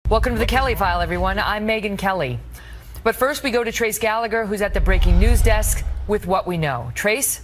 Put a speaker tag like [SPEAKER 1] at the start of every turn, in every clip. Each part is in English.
[SPEAKER 1] Welcome to the Kelly File, everyone. I'm Megyn Kelly. But first, we go to Trace Gallagher, who's at the breaking news desk with what we know. Trace?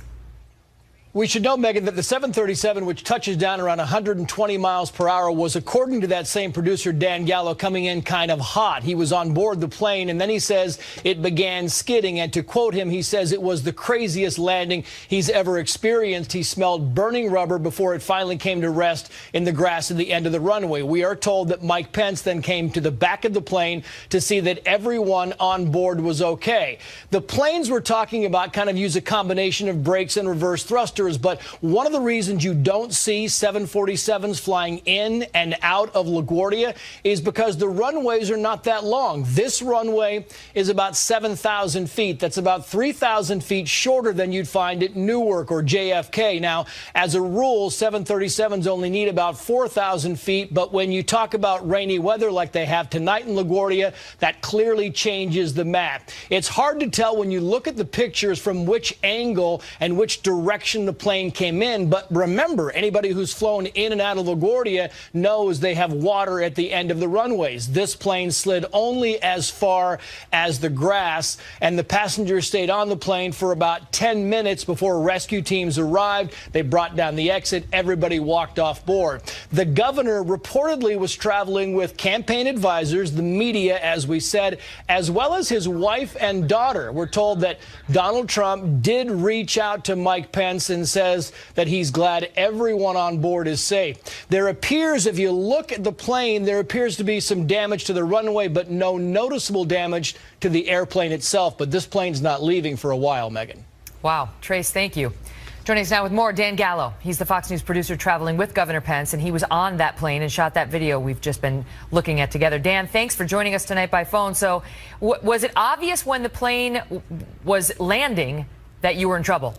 [SPEAKER 2] We should know, Megyn, that the 737, which touches down around 120 miles per hour, was, according to that same producer, Dan Gallo, coming in kind of hot. He was on board the plane, and then he says it began skidding. And to quote him, he says it was the craziest landing he's ever experienced. He smelled burning rubber before it finally came to rest in the grass at the end of the runway. We are told that Mike Pence then came to the back of the plane to see that everyone on board was okay. The planes we're talking about kind of use a combination of brakes and reverse thrusters. But one of the reasons you don't see 747s flying in and out of LaGuardia is because the runways are not that long. This runway is about 7,000 feet. That's about 3,000 feet shorter than you'd find at Newark or JFK. Now, as a rule, 737s only need about 4,000 feet. But when you talk about rainy weather like they have tonight in LaGuardia, that clearly changes the map. It's hard to tell when you look at the pictures from which angle and which direction the plane came in. But remember, anybody who's flown in and out of LaGuardia knows they have water at the end of the runways. This plane slid only as far as the grass, and the passengers stayed on the plane for about 10 minutes before rescue teams arrived. They brought down the exit. Everybody walked off board. The governor reportedly was traveling with campaign advisors, the media, as we said, as well as his wife and daughter. We're told that Donald Trump did reach out to Mike Pence and says that he's glad everyone on board is safe. There appears, if you look at the plane, there appears to be some damage to the runway, but no noticeable damage to the airplane itself. But this plane's not leaving for a while, Megyn.
[SPEAKER 1] Wow. Trace, thank you. Joining us now with more, Dan Gallo. He's the Fox News producer traveling with Governor Pence, and he was on that plane and shot that video we've just been looking at together. Dan, thanks for joining us tonight by phone. So was it obvious when the plane was landing that you were in trouble?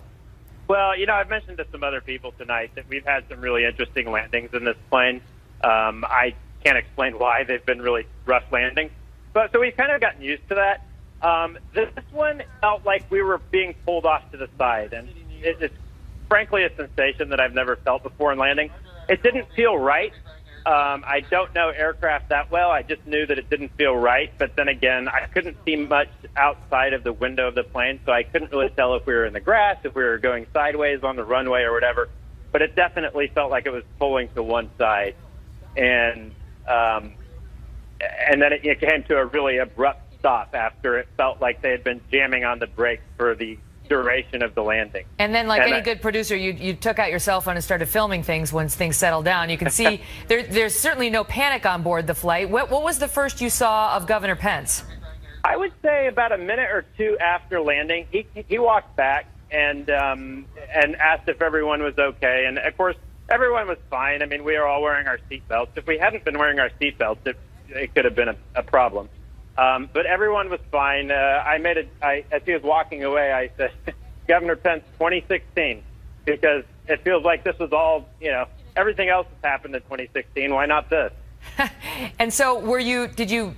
[SPEAKER 3] Well, you know, I've mentioned to some other people tonight that we've had some really interesting landings in this plane. I can't explain why. They've been really rough landings. But so we've kind of gotten used to that. This one felt like we were being pulled off to the side. And it's frankly a sensation that I've never felt before in landing. It didn't feel right. I don't know aircraft that well. I just knew that it didn't feel right. But then again, I couldn't see much outside of the window of the plane, so I couldn't really tell if we were in the grass, if we were going sideways on the runway or whatever. But it definitely felt like it was pulling to one side. And then it came to a really abrupt stop after it felt like they had been jamming on the brakes for the duration of the landing.
[SPEAKER 1] And then, like any good producer, you took out your cell phone and started filming things once things settled down. You can see there's certainly no panic on board the flight. What was the first you saw of Governor Pence?
[SPEAKER 3] I would say about a minute or two after landing, he walked back and asked if everyone was okay. And of course, everyone was fine. I mean, we were all wearing our seatbelts. If we hadn't been wearing our seatbelts, it could have been a problem. But everyone was fine. As he was walking away, I said, Governor Pence, 2016, because it feels like this was all, everything else has happened in 2016. Why not this?
[SPEAKER 1] And so did you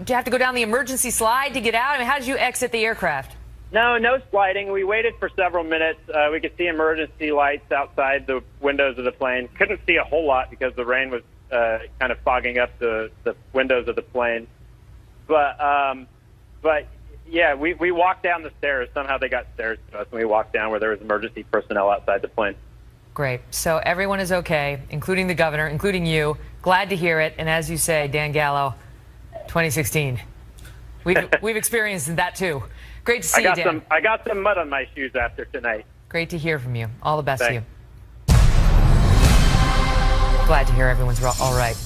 [SPEAKER 1] have to go down the emergency slide to get out? I mean, how did you exit the aircraft?
[SPEAKER 3] No sliding. We waited for several minutes. We could see emergency lights outside the windows of the plane. Couldn't see a whole lot because the rain was kind of fogging up the windows of the plane. But yeah, we walked down the stairs. Somehow they got stairs to us, and we walked down where there was emergency personnel outside the plane. Great.
[SPEAKER 1] So everyone is okay, including the governor, including you. Glad to hear it. And as you say, Dan Gallo, 2016. We've experienced that too. Great to see you, Dan.
[SPEAKER 3] I got some mud on my shoes after tonight.
[SPEAKER 1] Great to hear from you. All the best to you. Glad to hear everyone's all right.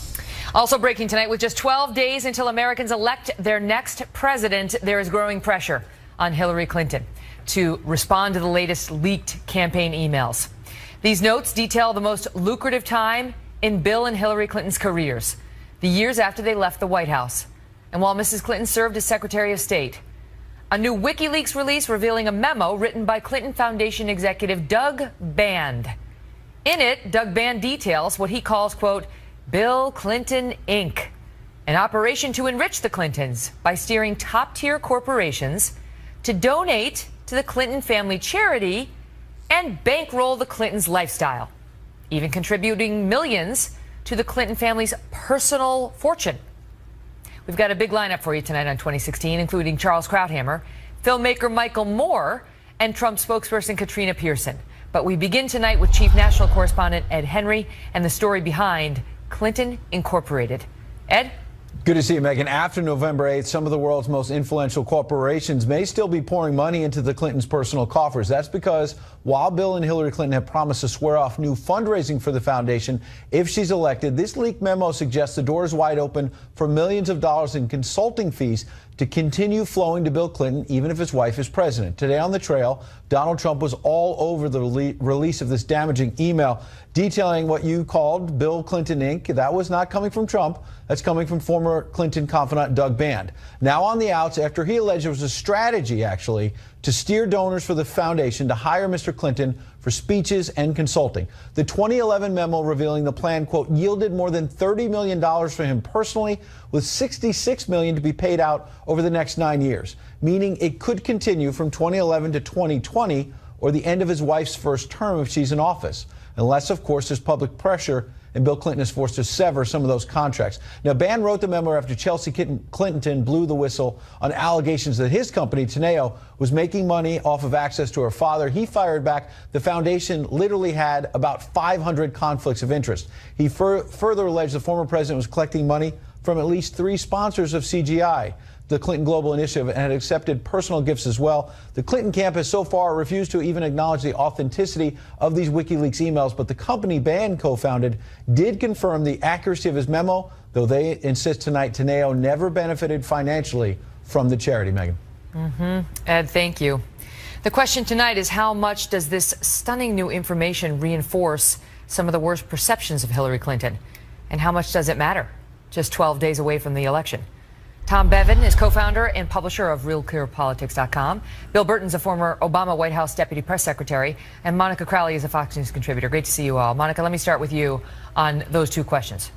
[SPEAKER 1] Also breaking tonight, with just 12 days until Americans elect their next president, there is growing pressure on Hillary Clinton to respond to the latest leaked campaign emails. These notes detail the most lucrative time in Bill and Hillary Clinton's careers, the years after they left the White House. And while Mrs. Clinton served as Secretary of State, a new Wikileaks release revealing a memo written by Clinton Foundation executive Doug Band. In it, Doug Band details what he calls, quote, Bill Clinton, Inc., an operation to enrich the Clintons by steering top-tier corporations to donate to the Clinton family charity and bankroll the Clintons' lifestyle, even contributing millions to the Clinton family's personal fortune. We've got a big lineup for you tonight on 2016, including Charles Krauthammer, filmmaker Michael Moore, and Trump spokesperson Katrina Pearson. But we begin tonight with Chief National Correspondent Ed Henry and the story behind Clinton Incorporated. Ed?
[SPEAKER 4] Good to see you, Megan. After November 8th, some of the world's most influential corporations may still be pouring money into the Clintons' personal coffers. That's because while Bill and Hillary Clinton have promised to swear off new fundraising for the foundation if she's elected, this leaked memo suggests the door is wide open for millions of dollars in consulting fees to continue flowing to Bill Clinton, even if his wife is president. Today on the trail, Donald Trump was all over the release of this damaging email detailing what you called Bill Clinton Inc. That was not coming from Trump. That's coming from former Clinton confidant Doug Band. Now on the outs after he alleged it was a strategy, actually, to steer donors for the foundation to hire Mr. Clinton for speeches and consulting. The 2011 memo revealing the plan, quote, yielded more than $30 million for him personally, with $66 million to be paid out over the next 9 years, meaning it could continue from 2011 to 2020 or the end of his wife's first term if she's in office, unless, of course, there's public pressure and Bill Clinton is forced to sever some of those contracts. Now, Ban wrote the memo after Chelsea Clinton blew the whistle on allegations that his company, Teneo, was making money off of access to her father. He fired back. The foundation literally had about 500 conflicts of interest. He further alleged the former president was collecting money from at least 3 sponsors of CGI, the Clinton Global Initiative, and had accepted personal gifts as well. The Clinton camp has so far refused to even acknowledge the authenticity of these WikiLeaks emails, but the company Ban co-founded did confirm the accuracy of his memo, though they insist tonight Teneo never benefited financially from the charity, Megan.
[SPEAKER 1] Ed, thank you. The question tonight is, how much does this stunning new information reinforce some of the worst perceptions of Hillary Clinton? And how much does it matter? Just 12 days away from the election. Tom Bevan is co-founder and publisher of RealClearPolitics.com. Bill Burton's a former Obama White House deputy press secretary, and Monica Crowley is a Fox News contributor. Great to see you all. Monica, let me start with you on those 2 questions.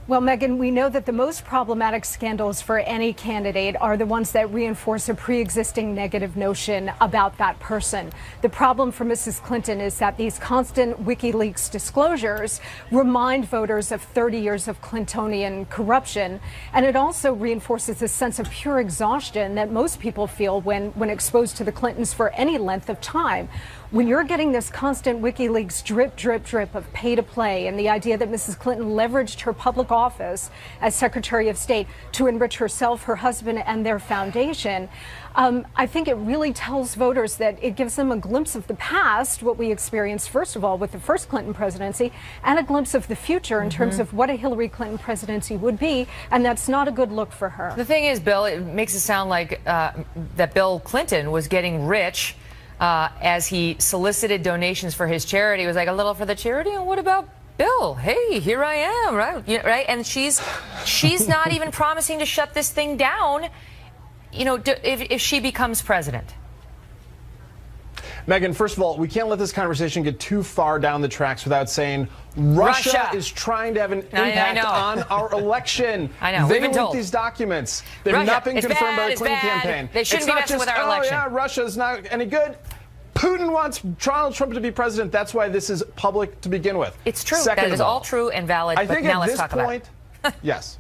[SPEAKER 5] Well, Megan, we know that the most problematic scandals for any candidate are the ones that reinforce a pre-existing negative notion about that person. The problem for Mrs. Clinton is that these constant WikiLeaks disclosures remind voters of 30 years of Clintonian corruption, and it also reinforces a sense of pure exhaustion that most people feel when exposed to the Clintons for any length of time. When you're getting this constant WikiLeaks drip, drip, drip of pay to play, and the idea that Mrs. Clinton leveraged her public office as Secretary of State to enrich herself, her husband, and their foundation, I think it really tells voters that it gives them a glimpse of the past, what we experienced, first of all, with the first Clinton presidency, and a glimpse of the future in terms of what a Hillary Clinton presidency would be, and that's not a good look for her.
[SPEAKER 1] The thing is, Bill, it makes it sound like that Bill Clinton was getting rich as he solicited donations for his charity. It was like, a little for the charity, and what about Bill? Hey, here I am, right? You know, right? And she's not even promising to shut this thing down, you know, if she becomes president.
[SPEAKER 6] Megan, first of all, we can't let this conversation get too far down the tracks without saying Russia is trying to have an impact on our election.
[SPEAKER 1] I know.
[SPEAKER 6] They
[SPEAKER 1] We've been
[SPEAKER 6] leaked
[SPEAKER 1] told
[SPEAKER 6] these documents. They've
[SPEAKER 1] Russia,
[SPEAKER 6] not been confirmed by the
[SPEAKER 1] it's
[SPEAKER 6] Clinton
[SPEAKER 1] bad.
[SPEAKER 6] campaign.
[SPEAKER 1] They shouldn't be messing with our election.
[SPEAKER 6] Oh, yeah, Russia's not any good. Putin wants Donald Trump to be president. That's why this is public to begin with.
[SPEAKER 1] It's true. That is all true and valid.
[SPEAKER 6] I think
[SPEAKER 1] now
[SPEAKER 6] at
[SPEAKER 1] let's
[SPEAKER 6] this
[SPEAKER 1] talk
[SPEAKER 6] point,
[SPEAKER 1] about it.
[SPEAKER 6] yes.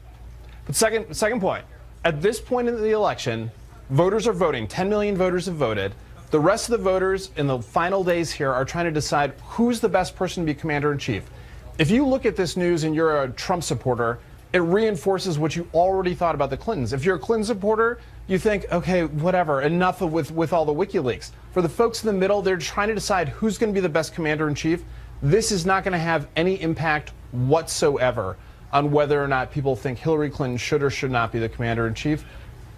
[SPEAKER 6] But second point, at this point in the election, voters are voting. 10 million voters have voted. The rest of the voters in the final days here are trying to decide who's the best person to be commander-in-chief. If you look at this news and you're a Trump supporter, it reinforces what you already thought about the Clintons. If you're a Clinton supporter, you think, okay, whatever, enough with all the WikiLeaks. For the folks in the middle, they're trying to decide who's going to be the best commander-in-chief. This is not going to have any impact whatsoever on whether or not people think Hillary Clinton should or should not be the commander-in-chief.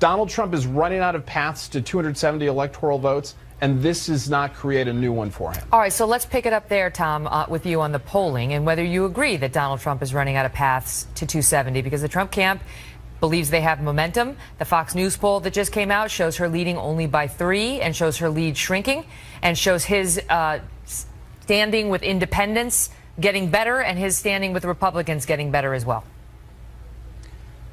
[SPEAKER 6] Donald Trump is running out of paths to 270 electoral votes, and this does not create a new one for him.
[SPEAKER 1] All right, so let's pick it up there, Tom, with you on the polling and whether you agree that Donald Trump is running out of paths to 270, because the Trump camp believes they have momentum. The Fox News poll that just came out shows her leading only by 3 and shows her lead shrinking and shows his standing with independents getting better and his standing with Republicans getting better as well.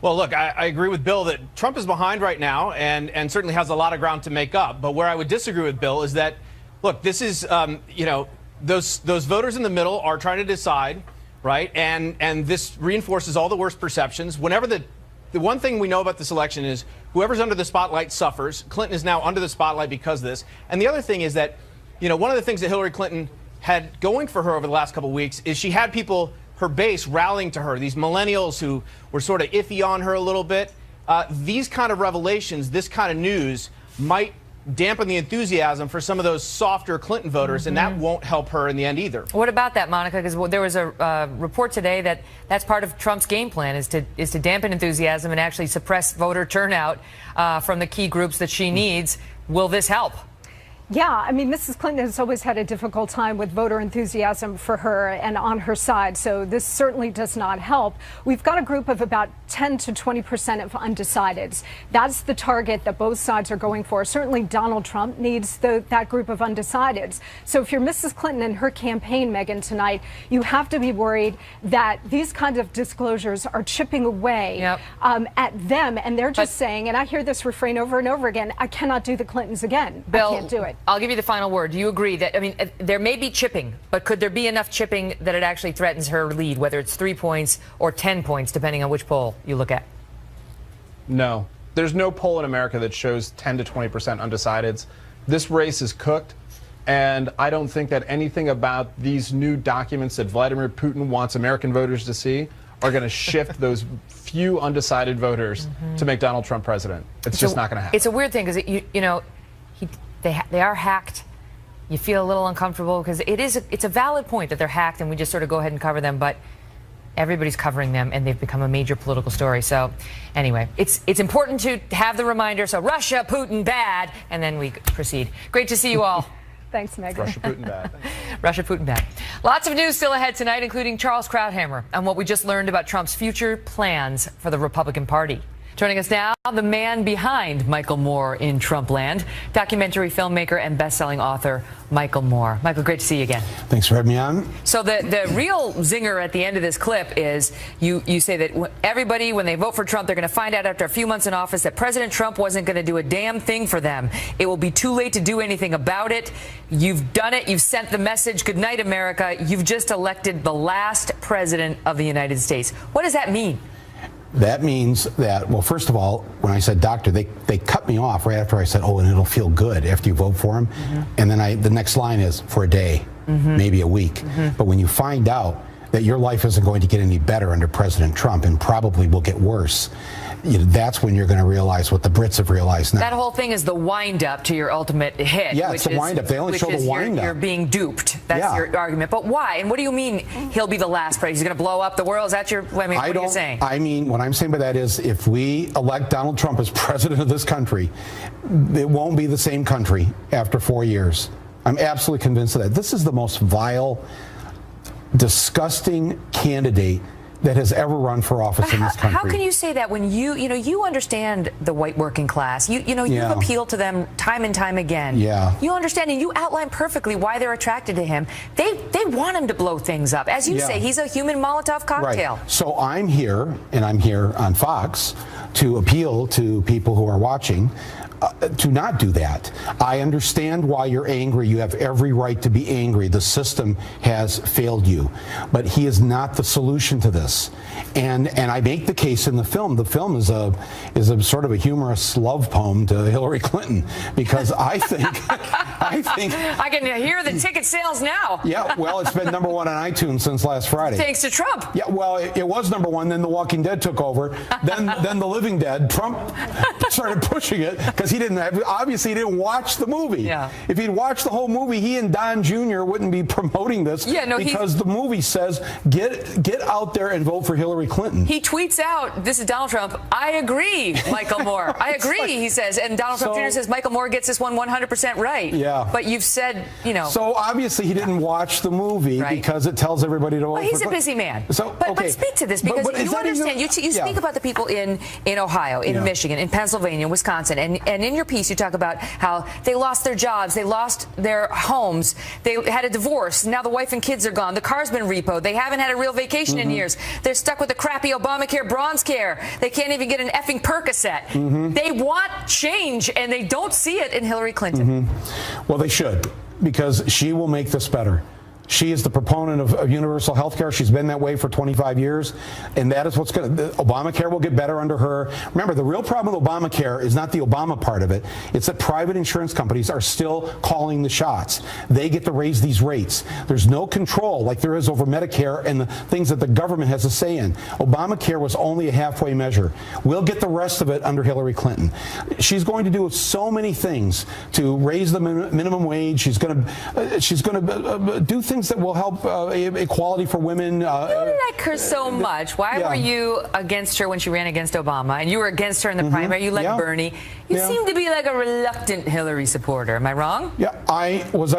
[SPEAKER 7] Well, look, I agree with Bill that Trump is behind right now and certainly has a lot of ground to make up. But where I would disagree with Bill is that, look, this is, you know, those voters in the middle are trying to decide, right? And this reinforces all the worst perceptions. Whenever the the one thing we know about this election is whoever's under the spotlight suffers. Clinton is now under the spotlight because of this. And the other thing is that, one of the things that Hillary Clinton had going for her over the last couple of weeks is she had people, her base, rallying to her, these millennials who were sort of iffy on her a little bit. These kind of revelations, this kind of news might dampen the enthusiasm for some of those softer Clinton voters, and that won't help her in the end either.
[SPEAKER 1] What about that, Monica? Because there was a report today that that's part of Trump's game plan is to dampen enthusiasm and actually suppress voter turnout from the key groups that she needs. Will this help?
[SPEAKER 5] Yeah, I mean, Mrs. Clinton has always had a difficult time with voter enthusiasm for her and on her side, so this certainly does not help. We've got a group of about 10 to 20% of undecideds. That's the target that both sides are going for. Certainly Donald Trump needs that group of undecideds. So if you're Mrs. Clinton and her campaign, Megyn, tonight, you have to be worried that these kinds of disclosures are chipping away at them, and they're just saying, and I hear this refrain over and over again, I cannot do the Clintons again.
[SPEAKER 1] Bill,
[SPEAKER 5] I can't do it.
[SPEAKER 1] I'll give you the final word. Do you agree that, I mean, there may be chipping, but could there be enough chipping that it actually threatens her lead, whether it's 3 points or 10 points, depending on which poll you look at?
[SPEAKER 6] No. There's no poll in America that shows 10 to 20% undecideds. This race is cooked, and I don't think that anything about these new documents that Vladimir Putin wants American voters to see are going to shift those few undecided voters to make Donald Trump president. It's just not going to happen.
[SPEAKER 1] It's a weird thing because, they are hacked. You feel a little uncomfortable because it's a valid point that they're hacked and we just sort of go ahead and cover them, but everybody's covering them and they've become a major political story. So anyway, it's important to have the reminder. So Russia, Putin, bad, and then we proceed. Great to see you all.
[SPEAKER 5] Thanks, Megyn.
[SPEAKER 6] Russia, Putin, bad.
[SPEAKER 1] Russia, Putin, bad. Lots of news still ahead tonight, including Charles Krauthammer on what we just learned about Trump's future plans for the Republican Party. Joining us now, the man behind Michael Moore in Trumpland, documentary filmmaker and best-selling author Michael Moore. Michael, great to see you again.
[SPEAKER 8] Thanks for having me on.
[SPEAKER 1] So the real zinger at the end of this clip is you say that everybody, when they vote for Trump, they're going to find out after a few months in office that President Trump wasn't going to do a damn thing for them. It will be too late to do anything about it. You've done it. You've sent the message. Good night, America. You've just elected the last president of the United States. What does that mean?
[SPEAKER 8] That means that, well, first of all, when I said doctor, they cut me off right after I said, oh, and it'll feel good after you vote for him. And then the next line is for a day, maybe a week. But when you find out that your life isn't going to get any better under President Trump and probably will get worse, that's when you're going to realize what the Brits have realized now.
[SPEAKER 1] That whole thing is the wind-up to your ultimate hit.
[SPEAKER 8] Yeah, it's the wind-up. They only show the wind-up.
[SPEAKER 1] You're being duped. That's your argument. But why? And what do you mean he'll be the last president? He's going to blow up the world? Is that your, what are you saying?
[SPEAKER 8] I mean, what I'm saying by that is if we elect Donald Trump as president of this country, it won't be the same country after 4 years. I'm absolutely convinced of that. This is the most vile, disgusting candidate that has ever run for office in this country.
[SPEAKER 1] How can you say that when you understand the white working class? You've appealed to them time and time again.
[SPEAKER 8] Yeah.
[SPEAKER 1] You understand and you outline perfectly why they're attracted to him. They want him to blow things up. As you say, he's a human Molotov cocktail.
[SPEAKER 8] Right. So I'm here, and I'm here on Fox to appeal to people who are watching to not do that. I understand why you're angry. You have every right to be angry. The system has failed you. But he is not the solution to this. And I make the case in the film. The film is a sort of a humorous love poem to Hillary Clinton because I think
[SPEAKER 1] I can hear the ticket sales now.
[SPEAKER 8] Yeah, well, it's been #1 on iTunes since last Friday.
[SPEAKER 1] Thanks to Trump.
[SPEAKER 8] Yeah, well, it was #1. Then The Walking Dead took over. Then The Living Dead. Trump started pushing it because he didn't watch the movie.
[SPEAKER 1] Yeah.
[SPEAKER 8] If he'd watched the whole movie, he and Don Jr. wouldn't be promoting this. Because the movie says get out there and vote for Hillary Clinton.
[SPEAKER 1] He tweets out, "This is Donald Trump. I agree, Michael Moore. I agree." He says, and Donald Trump Jr. says, "Michael Moore gets this one 100% right."
[SPEAKER 8] Yeah.
[SPEAKER 1] But you've said,
[SPEAKER 8] So obviously he didn't watch the movie because it tells everybody to vote.
[SPEAKER 1] Well, he's a busy man.
[SPEAKER 8] So
[SPEAKER 1] but speak to this because you understand. You speak about the people in Ohio, in Michigan, in Pennsylvania, Wisconsin, and in your piece you talk about how they lost their jobs, they lost their homes, they had a divorce, now the wife and kids are gone, the car's been repoed, they haven't had a real vacation in years, they're stuck with the crappy Obamacare bronze care, they can't even get an effing Percocet. They want change and they don't see it in Hillary Clinton.
[SPEAKER 8] Well, they should, because she will make this better. She is the proponent of universal health care. She's been that way for 25 years, and that is what's going to, Obamacare will get better under her. Remember, the real problem with Obamacare is not the Obama part of it. It's that private insurance companies are still calling the shots. They get to raise these rates. There's no control like there is over Medicare and the things that the government has a say in. Obamacare was only a halfway measure. We'll get the rest of it under Hillary Clinton. She's going to do so many things to raise the minimum wage. She's going to do things that will help equality for women.
[SPEAKER 1] You like her so much. Why were you against her when she ran against Obama? And you were against her in the primary. You like Bernie. You seem to be like a reluctant Hillary supporter. Am I wrong?
[SPEAKER 8] Yeah, I was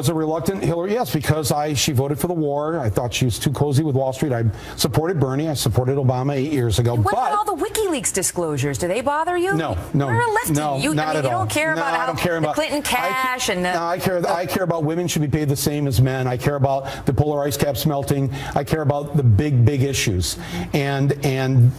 [SPEAKER 8] a reluctant Hillary, yes, because she voted for the war. I thought she was too cozy with Wall Street. I supported Bernie. I supported Obama 8 years ago.
[SPEAKER 1] What about all the WikiLeaks disclosure? Do they bother you?
[SPEAKER 8] No.
[SPEAKER 1] You're a lefty.
[SPEAKER 8] No, not at all.
[SPEAKER 1] You don't care about the Clinton cash and
[SPEAKER 8] I care about women should be paid the same as men. I care about the polar ice caps melting. I care about the big issues, and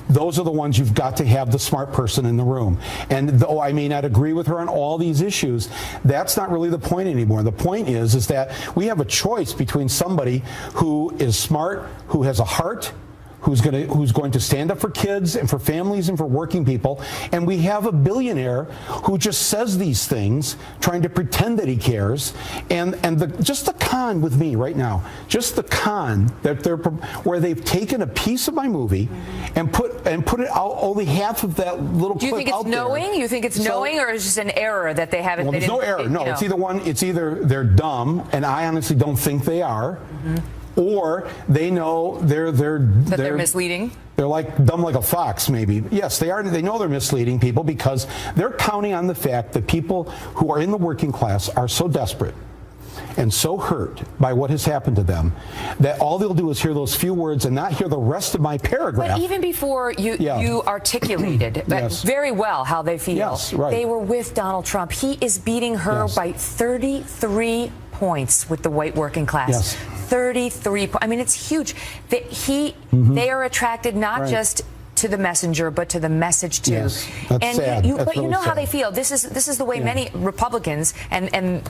[SPEAKER 8] those are the ones you've got to have the smart person in the room. And though I may not agree with her on all these issues, that's not really the point anymore. The point is that we have a choice between somebody who is smart, who has a heart, who's going to stand up for kids and for families and for working people, and we have a billionaire who just says these things, trying to pretend that he cares. And just the con with me right now, just the con that where they've taken a piece of my movie and put it out, only half of that little clip out there.
[SPEAKER 1] Do you think it's knowing? You think it's knowing, or is it just an error that they haven't?
[SPEAKER 8] Well, there's no error. No, it's either one. It's either they're dumb, and I honestly don't think they are. Or they know they're
[SPEAKER 1] misleading.
[SPEAKER 8] They're like dumb like a fox, maybe. Yes, they are. They know they're misleading people because they're counting on the fact that people who are in the working class are so desperate and so hurt by what has happened to them that all they'll do is hear those few words and not hear the rest of my paragraph.
[SPEAKER 1] But even before you articulated very well how they feel, they were with Donald Trump. He is beating her by 33 points with the white working class. 33. I mean, it's huge. They are attracted not just to the messenger, but to the message too.
[SPEAKER 8] Yes, that's sad.
[SPEAKER 1] But you know how they feel. This is the way many Republicans and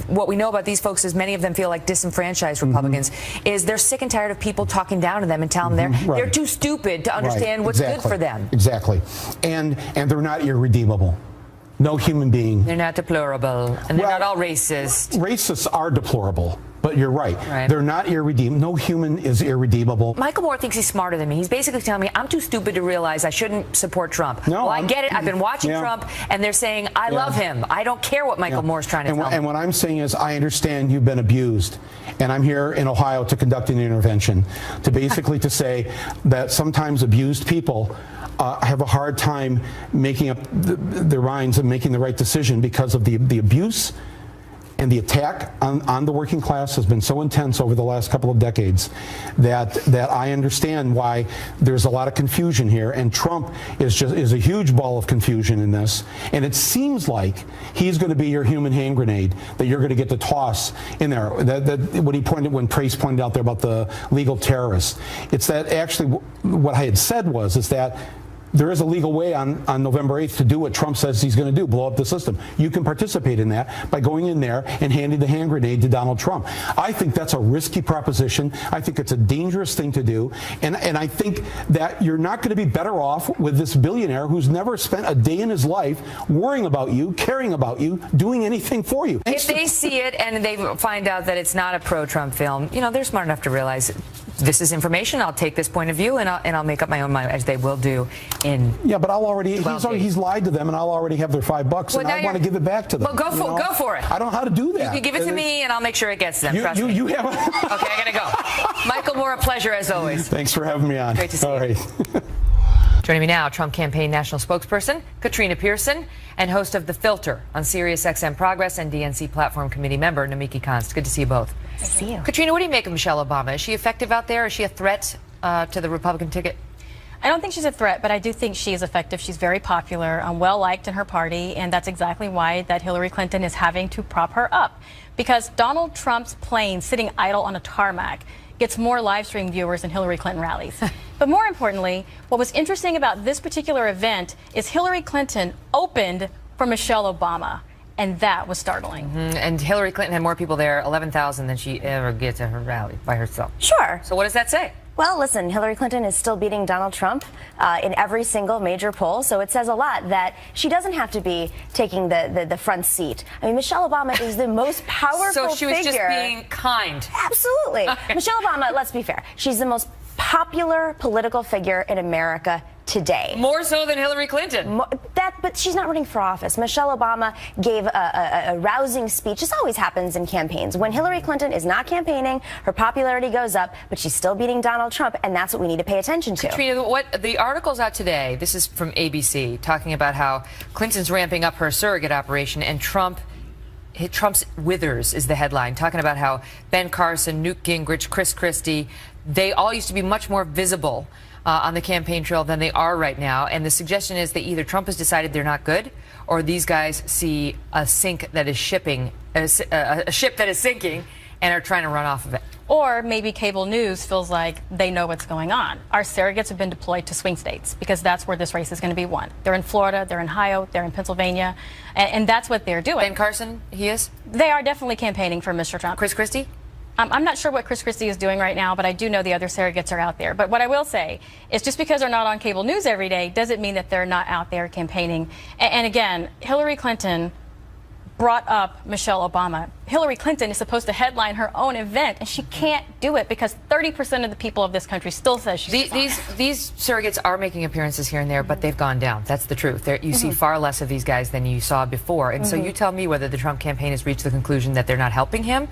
[SPEAKER 1] what we know about these folks is many of them feel like disenfranchised Republicans. Is they're sick and tired of people talking down to them and telling them they're too stupid to understand what's good for them.
[SPEAKER 8] Exactly, and they're not irredeemable. No human being.
[SPEAKER 1] They're not deplorable, and they're not all racist.
[SPEAKER 8] Racists are deplorable. But you're right. They're not irredeemable. No human is irredeemable.
[SPEAKER 1] Michael Moore thinks he's smarter than me. He's basically telling me I'm too stupid to realize I shouldn't support Trump.
[SPEAKER 8] No,
[SPEAKER 1] well, I get it. I've been watching Trump, and they're saying I love him. I don't care what Michael Moore's trying to tell me.
[SPEAKER 8] And what I'm saying is I understand you've been abused, and I'm here in Ohio to conduct an intervention to basically to say that sometimes abused people have a hard time making up their minds and making the right decision because of the abuse. And the attack on the working class has been so intense over the last couple of decades that I understand why there's a lot of confusion here. And Trump is a huge ball of confusion in this. And it seems like he's going to be your human hand grenade that you're going to get to toss in there. When Trace pointed out there about the legal terrorists, it's that actually what I had said is that there is a legal way on November 8th to do what Trump says he's going to do, blow up the system. You can participate in that by going in there and handing the hand grenade to Donald Trump. I think that's a risky proposition. I think it's a dangerous thing to do. And I think that you're not going to be better off with this billionaire who's never spent a day in his life worrying about you, caring about you, doing anything for you.
[SPEAKER 1] If they see it and they find out that it's not a pro-Trump film, they're smart enough to realize this is information. I'll take this point of view and I'll make up my own mind, as they will do in.
[SPEAKER 8] Yeah, but he's lied to them, and I'll already have their $5, and I want to give it back to them.
[SPEAKER 1] Well, go for it.
[SPEAKER 8] I don't know how to do that.
[SPEAKER 1] You can give it to me, and I'll make sure it gets them. Trust me.
[SPEAKER 8] You have.
[SPEAKER 1] Okay, I gotta go. Michael Moore, a pleasure as always.
[SPEAKER 8] Thanks for having me on.
[SPEAKER 1] Great to see you. Joining me now, Trump campaign national spokesperson Katrina Pearson and host of The Filter on SiriusXM Progress and DNC platform committee member Namiki Konst. Good to see you both.
[SPEAKER 9] Good to see you.
[SPEAKER 1] Katrina, what do you make of Michelle Obama? Is she effective out there? Is she a threat to the Republican ticket?
[SPEAKER 9] I don't think she's a threat, but I do think she is effective. She's very popular, well-liked in her party, and that's exactly why that Hillary Clinton is having to prop her up. Because Donald Trump's plane sitting idle on a tarmac gets more live stream viewers than Hillary Clinton rallies. But more importantly, what was interesting about this particular event is Hillary Clinton opened for Michelle Obama. and that was startling.
[SPEAKER 1] And Hillary Clinton had more people there, 11,000, than she ever gets at her rally by herself.
[SPEAKER 10] Sure.
[SPEAKER 1] So what does that say?
[SPEAKER 10] Well, listen, Hillary Clinton is still beating Donald Trump in every single major poll, so it says a lot that she doesn't have to be taking the front seat. I mean, Michelle Obama is the most powerful figure.
[SPEAKER 1] So she was just being kind.
[SPEAKER 10] Absolutely.
[SPEAKER 1] Okay.
[SPEAKER 10] Michelle Obama, let's be fair, she's the most popular political figure in America today.
[SPEAKER 1] More so than Hillary Clinton.
[SPEAKER 10] But she's not running for office. Michelle Obama gave a rousing speech. This always happens in campaigns. When Hillary Clinton is not campaigning, her popularity goes up, but she's still beating Donald Trump, and that's what we need to pay attention to.
[SPEAKER 1] Katrina, what the article's out today, this is from ABC, talking about how Clinton's ramping up her surrogate operation, and Trump's withers is the headline, talking about how Ben Carson, Newt Gingrich, Chris Christie, they all used to be much more visible on the campaign trail than they are right now. And the suggestion is that either Trump has decided they're not good, or these guys see a sink that is shipping, a ship that is sinking, and are trying to run off of it.
[SPEAKER 9] Or maybe cable news feels like they know what's going on. Our surrogates have been deployed to swing states because that's where this race is going to be won. They're in Florida, they're in Ohio, they're in Pennsylvania, and that's what they're doing.
[SPEAKER 1] Ben Carson, he is?
[SPEAKER 9] They are definitely campaigning for Mr. Trump.
[SPEAKER 1] Chris Christie?
[SPEAKER 9] I'm not sure what Chris Christie is doing right now, but I do know the other surrogates are out there. But what I will say is just because they're not on cable news every day doesn't mean that they're not out there campaigning. And again, Hillary Clinton brought up Michelle Obama. Hillary Clinton is supposed to headline her own event, and she can't do it because 30% of the people of this country still says she's
[SPEAKER 1] These surrogates are making appearances here and there, but they've gone down. That's the truth. You see far less of these guys than you saw before. And so you tell me whether the Trump campaign has reached the conclusion that they're not helping him.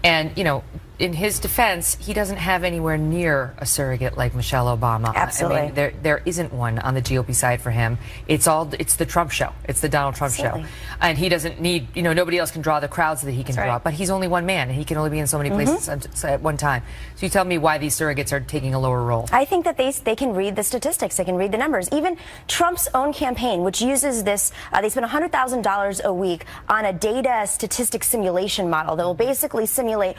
[SPEAKER 1] And, you know, in his defense, he doesn't have anywhere near a surrogate like Michelle Obama.
[SPEAKER 10] Absolutely.
[SPEAKER 1] I mean, there isn't one on the GOP side for him. It's the Trump show. It's the Donald Trump show. And he doesn't need, you know, nobody else can draw the crowds that he can draw. But he's only one man, and he can only be in so many places at one time. So you tell me why these surrogates are taking a lower role.
[SPEAKER 10] I think that they can read the statistics. They can read the numbers. Even Trump's own campaign, which uses this, they spend $100,000 a week on a data statistics simulation model that will basically simulate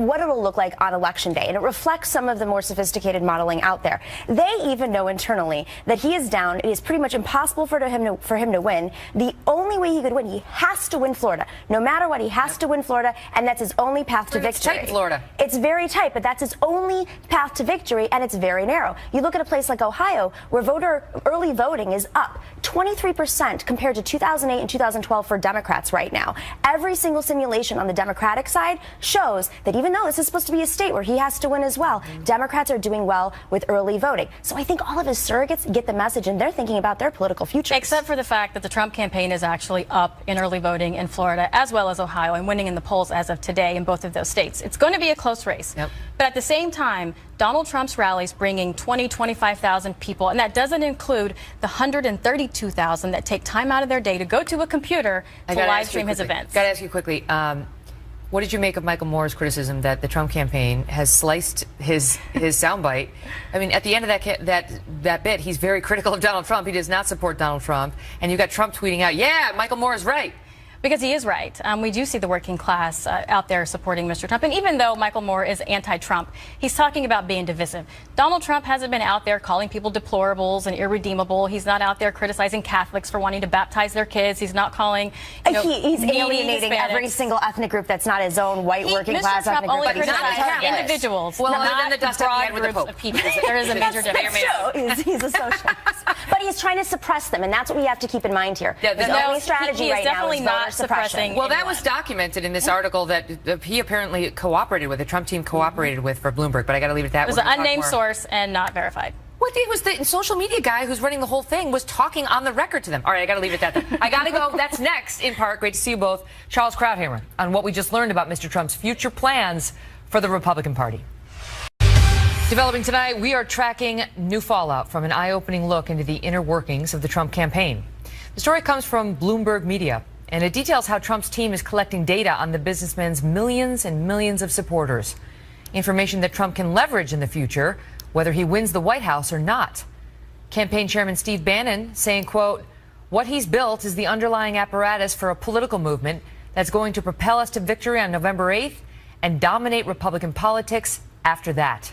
[SPEAKER 10] what it will look like on election day, and it reflects some of the more sophisticated modeling out there. They even know internally that he is down. It is pretty much impossible for him to win. The only way he could win, he has to win Florida. No matter what, he has to win Florida, and that's his only path to victory.
[SPEAKER 1] It's tight in Florida.
[SPEAKER 10] It's very tight, but that's his only path to victory, and it's very narrow. You look at a place like Ohio, where early voting is up 23% compared to 2008 and 2012 for Democrats right now. Every single simulation on the Democratic side shows that even though this is supposed to be a state where he has to win as well, Democrats are doing well with early voting. So I think all of his surrogates get the message, and they're thinking about their political future.
[SPEAKER 9] Except for the fact that the Trump campaign is actually up in early voting in Florida as well as Ohio, and winning in the polls as of today in both of those states. It's going to be a close race. But at the same time, Donald Trump's rallies bringing 25,000 people, and that doesn't include the 132,000 that take time out of their day to go to a computer to live stream his events.
[SPEAKER 1] Got to ask you quickly. What did you make of Michael Moore's criticism that the Trump campaign has sliced his soundbite? I mean, at the end of that bit, he's very critical of Donald Trump. He does not support Donald Trump, and you got Trump tweeting out, "Yeah, Michael Moore is right."
[SPEAKER 9] Because he is right. We do see the working class out there supporting Mr. Trump. And even though Michael Moore is anti-Trump, he's talking about being divisive. Donald Trump hasn't been out there calling people deplorables and irredeemable. He's not out there criticizing Catholics for wanting to baptize their kids. He's not calling,
[SPEAKER 10] he's alienating every single ethnic group that's not his own white working class
[SPEAKER 9] Mr. Trump
[SPEAKER 10] ethnic group.
[SPEAKER 9] only criticizes individuals,
[SPEAKER 1] well,
[SPEAKER 9] not
[SPEAKER 1] the dust
[SPEAKER 9] broad groups of people. There is a major difference.
[SPEAKER 10] He's a socialist. But he's trying to suppress them, and that's what we have to keep in mind here. His only strategy right now is voter suppression.
[SPEAKER 1] Well, that was documented in this article that he apparently cooperated with, the Trump team cooperated with for Bloomberg, but I got to leave it at that.
[SPEAKER 9] It was an unnamed source and not verified.
[SPEAKER 1] What it was the social media guy who's running the whole thing was talking on the record to them. All right, I got to leave it at that. I got to go. That's next in part. Great to see you both. Charles Krauthammer on what we just learned about Mr. Trump's future plans for the Republican Party. Developing tonight, we are tracking new fallout from an eye-opening look into the inner workings of the Trump campaign. The story comes from Bloomberg Media, and it details how Trump's team is collecting data on the businessman's millions and millions of supporters. Information that Trump can leverage in the future, whether he wins the White House or not. Campaign Chairman Steve Bannon saying, quote, "What he's built is the underlying apparatus for a political movement that's going to propel us to victory on November 8th and dominate Republican politics after that."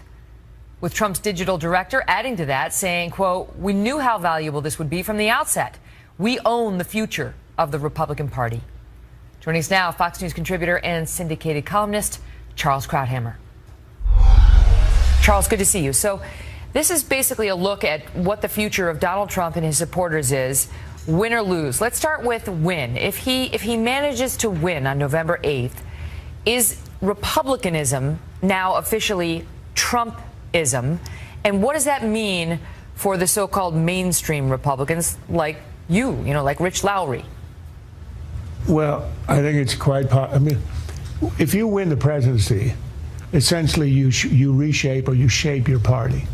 [SPEAKER 1] With Trump's digital director adding to that, saying, quote, "We knew how valuable this would be from the outset. We own the future of the Republican Party." Joining us now, Fox News contributor and syndicated columnist Charles Krauthammer. Charles, good to see you. So this is basically a look at what the future of Donald Trump and his supporters is, win or lose. Let's start with win. If he manages to win on November 8th, is republicanism now officially Trumpism? And what does that mean for the so-called mainstream Republicans like like Rich Lowry?
[SPEAKER 11] Well, I think it's quite I mean, if you win the presidency, essentially you reshape or you shape your party.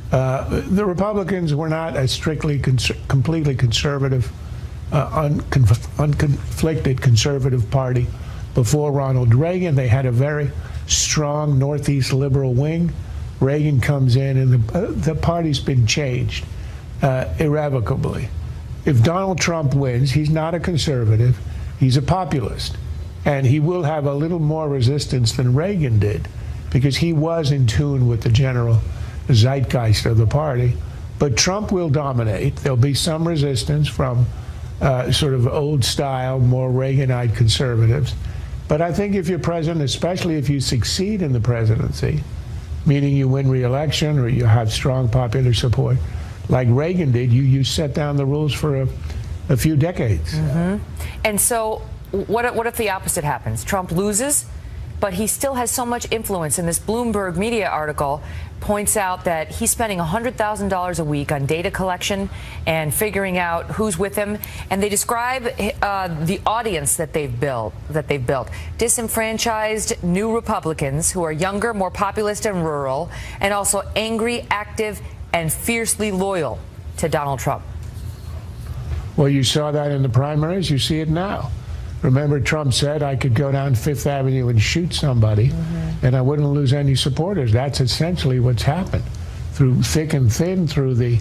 [SPEAKER 11] The Republicans were not a strictly completely conservative, unconflicted conservative party before Ronald Reagan. They had a very strong Northeast liberal wing. Reagan comes in and the party's been changed irrevocably. If Donald Trump wins, he's not a conservative, he's a populist. And he will have a little more resistance than Reagan did because he was in tune with the general zeitgeist of the party. But Trump will dominate. There'll be some resistance from sort of old style, more Reaganite conservatives. But I think if you're president, especially if you succeed in the presidency, meaning you win re-election or you have strong popular support, like Reagan did, you set down the rules for a few decades.
[SPEAKER 1] Mm-hmm. And so what if the opposite happens? Trump loses, but he still has so much influence. And this Bloomberg media article points out that he's spending $100,000 a week on data collection and figuring out who's with him. And they describe the audience that they've built. Disenfranchised new Republicans who are younger, more populist and rural, and also angry, active, and fiercely loyal to Donald Trump.
[SPEAKER 11] Well, you saw that in the primaries. You see it now. Remember, Trump said I could go down Fifth Avenue and shoot somebody, and I wouldn't lose any supporters. That's essentially what's happened through thick and thin, through the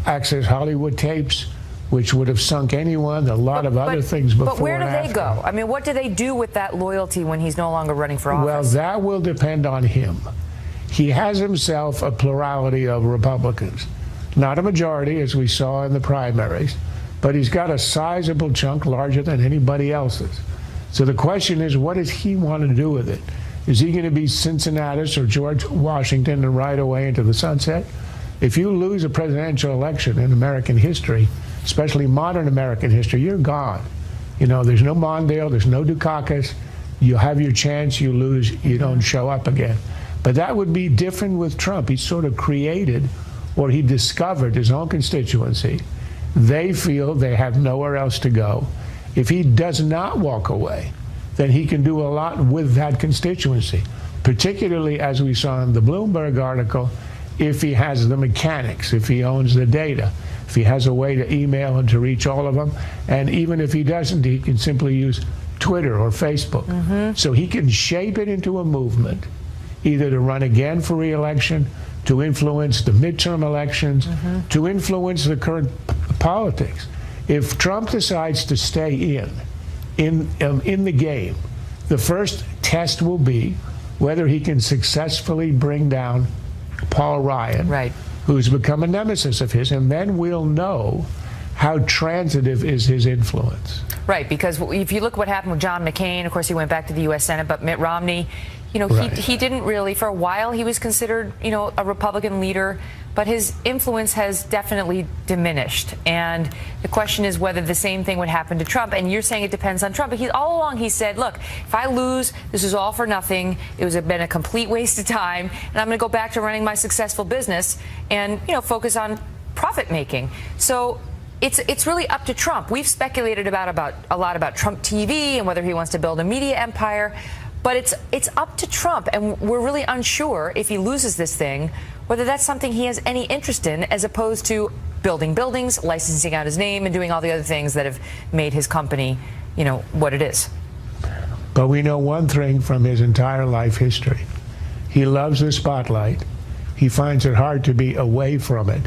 [SPEAKER 11] Access Hollywood tapes, which would have sunk anyone, a lot of other things before.
[SPEAKER 1] But where do
[SPEAKER 11] and
[SPEAKER 1] they go? I mean, what do they do with that loyalty when he's no longer running for office?
[SPEAKER 11] Well, that will depend on him. He has himself a plurality of Republicans. Not a majority, as we saw in the primaries, but he's got a sizable chunk, larger than anybody else's. So the question is, what does he want to do with it? Is he going to be Cincinnatus or George Washington and ride away into the sunset? If you lose a presidential election in American history, especially modern American history, you're gone. You know, there's no Mondale, there's no Dukakis. You have your chance, you lose, you don't show up again. But that would be different with Trump. He sort of created, or he discovered his own constituency. They feel they have nowhere else to go. If he does not walk away, then he can do a lot with that constituency, particularly as we saw in the Bloomberg article, if he has the mechanics, if he owns the data, if he has a way to email and to reach all of them. And even if he doesn't, he can simply use Twitter or Facebook. Mm-hmm. So he can shape it into a movement, either to run again for re-election, to influence the midterm elections, mm-hmm. to influence the current politics. If Trump decides to stay in the game, the first test will be whether he can successfully bring down Paul Ryan,
[SPEAKER 1] right,
[SPEAKER 11] who's become a nemesis of his, and then we'll know how transitive is his influence.
[SPEAKER 1] Right, because if you look what happened with John McCain, of course he went back to the U.S. Senate, but Mitt Romney, you know, right. he didn't really, for a while he was considered, you know, a Republican leader, but his influence has definitely diminished. And the question is whether the same thing would happen to Trump. And you're saying it depends on Trump. But all along he said, look, if I lose, this is all for nothing. It was been a complete waste of time. And I'm going to go back to running my successful business and, you know, focus on profit making. So it's really up to Trump. We've speculated about a lot about Trump TV and whether he wants to build a media empire. But it's up to Trump, and we're really unsure if he loses this thing, whether that's something he has any interest in, as opposed to building buildings, licensing out his name, and doing all the other things that have made his company, you know, what it is.
[SPEAKER 11] But we know one thing from his entire life history. He loves the spotlight. He finds it hard to be away from it.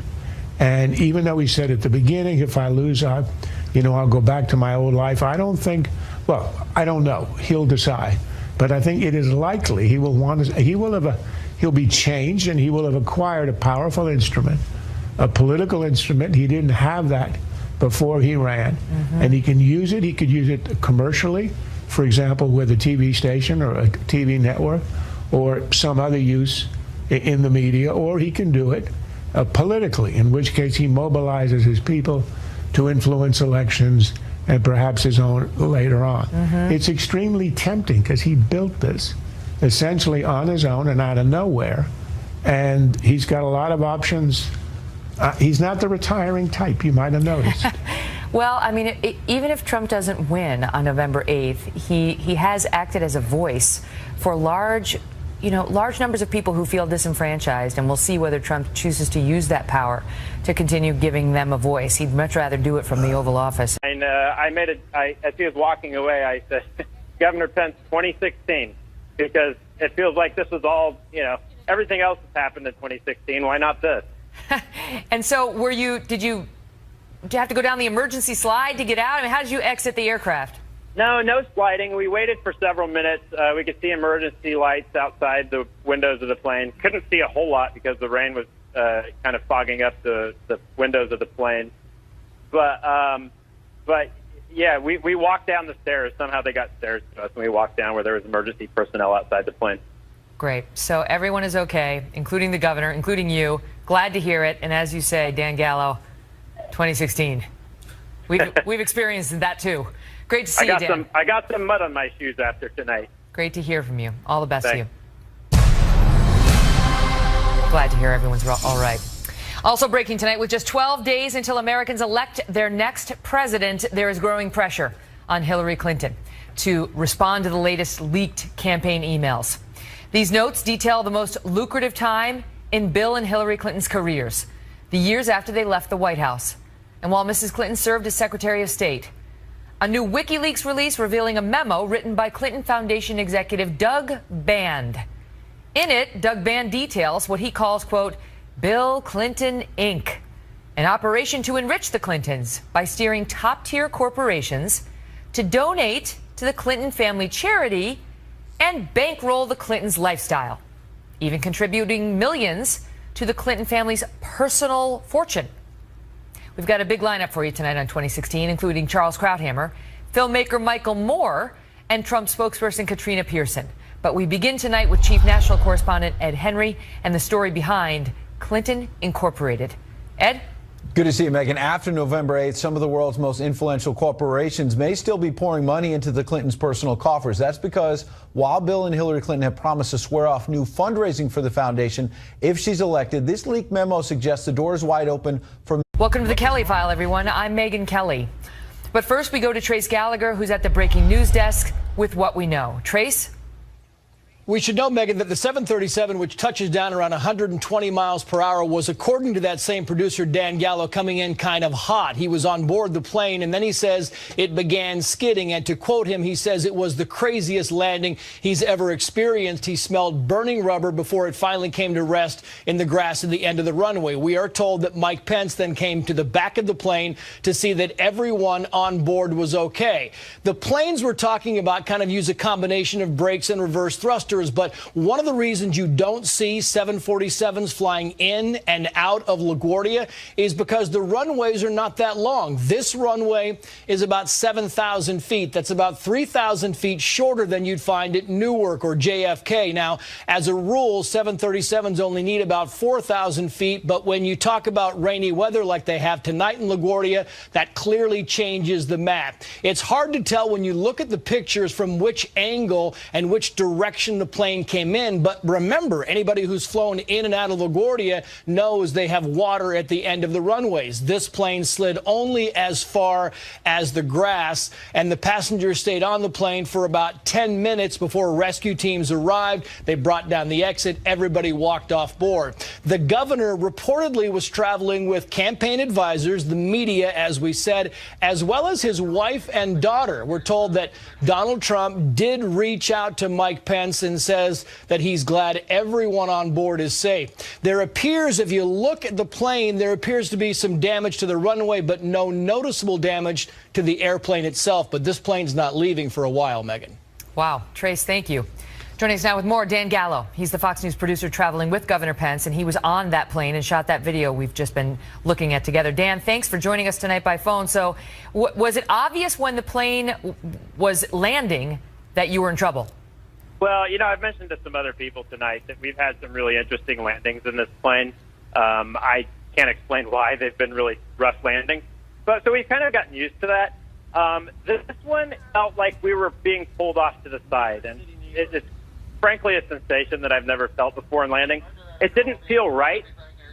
[SPEAKER 11] And even though he said at the beginning, if I lose, I'll go back to my old life, I don't think, well, I don't know. He'll decide. But I think it is likely he will want to, he'll be changed, and he will have acquired a powerful instrument, a political instrument. He didn't have that before he ran. And he can use it. He could use it commercially, for example, with a TV station or a TV network or some other use in the media, or he can do it politically, in which case he mobilizes his people to influence elections and perhaps his own later on. It's extremely tempting because he built this essentially on his own and out of nowhere, and he's got a lot of options. He's not the retiring type, you might have noticed.
[SPEAKER 1] Well, I mean, even if Trump doesn't win on November 8th, he has acted as a voice for large numbers of people who feel disenfranchised, and we'll see whether Trump chooses to use that power to continue giving them a voice. He'd much rather do it from the Oval Office.
[SPEAKER 3] And as he was walking away, I said, Governor Pence, 2016, because it feels like this was all, everything else has happened in 2016. Why not this?
[SPEAKER 1] And so did you have to go down the emergency slide to get out? I mean, how did you exit the aircraft?
[SPEAKER 3] No sliding. We waited for several minutes. We could see emergency lights outside the windows of the plane. Couldn't see a whole lot because the rain was kind of fogging up the windows of the plane. But yeah, we walked down the stairs. Somehow they got stairs to us, and we walked down where there was emergency personnel outside the plane.
[SPEAKER 1] Great. So everyone is okay, including the governor, including you. Glad to hear it. And as you say, Dan Gallo, 2016. We've experienced that too. Great to see you, Dan.
[SPEAKER 3] I got some mud on my shoes after tonight.
[SPEAKER 1] Great to hear from you. All the best to you. Glad to hear everyone's all right. Also breaking tonight, with just 12 days until Americans elect their next president, there is growing pressure on Hillary Clinton to respond to the latest leaked campaign emails. These notes detail the most lucrative time in Bill and Hillary Clinton's careers, the years after they left the White House. And while Mrs. Clinton served as Secretary of State, a new Wikileaks release revealing a memo written by Clinton Foundation executive Doug Band. In it, Doug Band details what he calls, quote, Bill Clinton Inc., an operation to enrich the Clintons by steering top-tier corporations to donate to the Clinton family charity and bankroll the Clintons' lifestyle, even contributing millions to the Clinton family's personal fortune. We've got a big lineup for you tonight on 2016, including Charles Krauthammer, filmmaker Michael Moore, and Trump spokesperson Katrina Pearson. But we begin tonight with Chief National Correspondent Ed Henry and the story behind Clinton Incorporated. Ed?
[SPEAKER 4] Good to see you, Megan. After November 8th, some of the world's most influential corporations may still be pouring money into the Clintons' personal coffers. That's because while Bill and Hillary Clinton have promised to swear off new fundraising for the foundation if she's elected, this leaked memo suggests the door is wide open for...
[SPEAKER 1] Welcome to the Kelly File, everyone. I'm Megyn Kelly. But first, we go to Trace Gallagher, who's at the breaking news desk with what we know. Trace?
[SPEAKER 2] We should know, Megan, that the 737, which touches down around 120 miles per hour, was, according to that same producer, Dan Gallo, coming in kind of hot. He was on board the plane, and then he says it began skidding. And to quote him, he says it was the craziest landing he's ever experienced. He smelled burning rubber before it finally came to rest in the grass at the end of the runway. We are told that Mike Pence then came to the back of the plane to see that everyone on board was okay. The planes we're talking about kind of use a combination of brakes and reverse thrusters. But one of the reasons you don't see 747s flying in and out of LaGuardia is because the runways are not that long. This runway is about 7,000 feet. That's about 3,000 feet shorter than you'd find at Newark or JFK. Now, as a rule, 737s only need about 4,000 feet. But when you talk about rainy weather like they have tonight in LaGuardia, that clearly changes the map. It's hard to tell when you look at the pictures from which angle and which direction the plane came in. But remember, anybody who's flown in and out of LaGuardia knows they have water at the end of the runways. This plane slid only as far as the grass, and the passengers stayed on the plane for about 10 minutes before rescue teams arrived. They brought down the exit. Everybody walked off board. The governor reportedly was traveling with campaign advisors, the media, as we said, as well as his wife and daughter. We're told that Donald Trump did reach out to Mike Pence and says that he's glad everyone on board is safe. There appears, if you look at the plane, there appears to be some damage to the runway, but no noticeable damage to the airplane itself. But this plane's not leaving for a while, Megan.
[SPEAKER 1] Wow. Trace, thank you. Joining us now with more, Dan Gallo. He's the Fox News producer traveling with Governor Pence, and he was on that plane and shot that video we've just been looking at together. Dan, thanks for joining us tonight by phone. So was it obvious when the plane was landing that you were in trouble?
[SPEAKER 3] Well, I've mentioned to some other people tonight that we've had some really interesting landings in this plane. I can't explain why they've been really rough landings, so we've kind of gotten used to that. This one felt like we were being pulled off to the side, and it's frankly a sensation that I've never felt before in landing. It didn't feel right.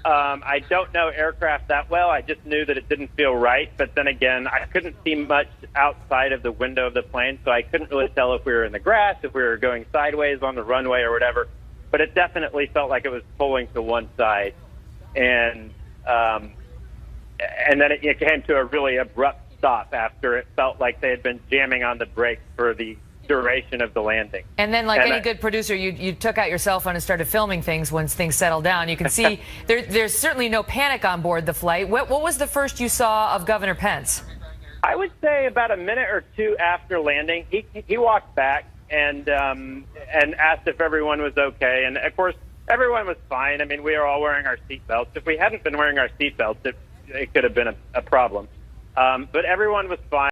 [SPEAKER 3] I don't know aircraft that well. I just knew that it didn't feel right. But then again, I couldn't see much outside of the window of the plane, so I couldn't really tell if we were in the grass, if we were going sideways on the runway or whatever. But it definitely felt like it was pulling to one side. And then it came to a really abrupt stop after it felt like they had been jamming on the brakes for the duration of the landing.
[SPEAKER 1] And then, like any good producer, you took out your cell phone and started filming things once things settled down. You can see there's certainly no panic on board the flight. What was the first you saw of Governor Pence?
[SPEAKER 3] I would say about a minute or two after landing, he walked back and asked if everyone was okay. And of course, everyone was fine. I mean, we were all wearing our seatbelts. If we hadn't been wearing our seatbelts, it could have been a problem. But everyone was fine.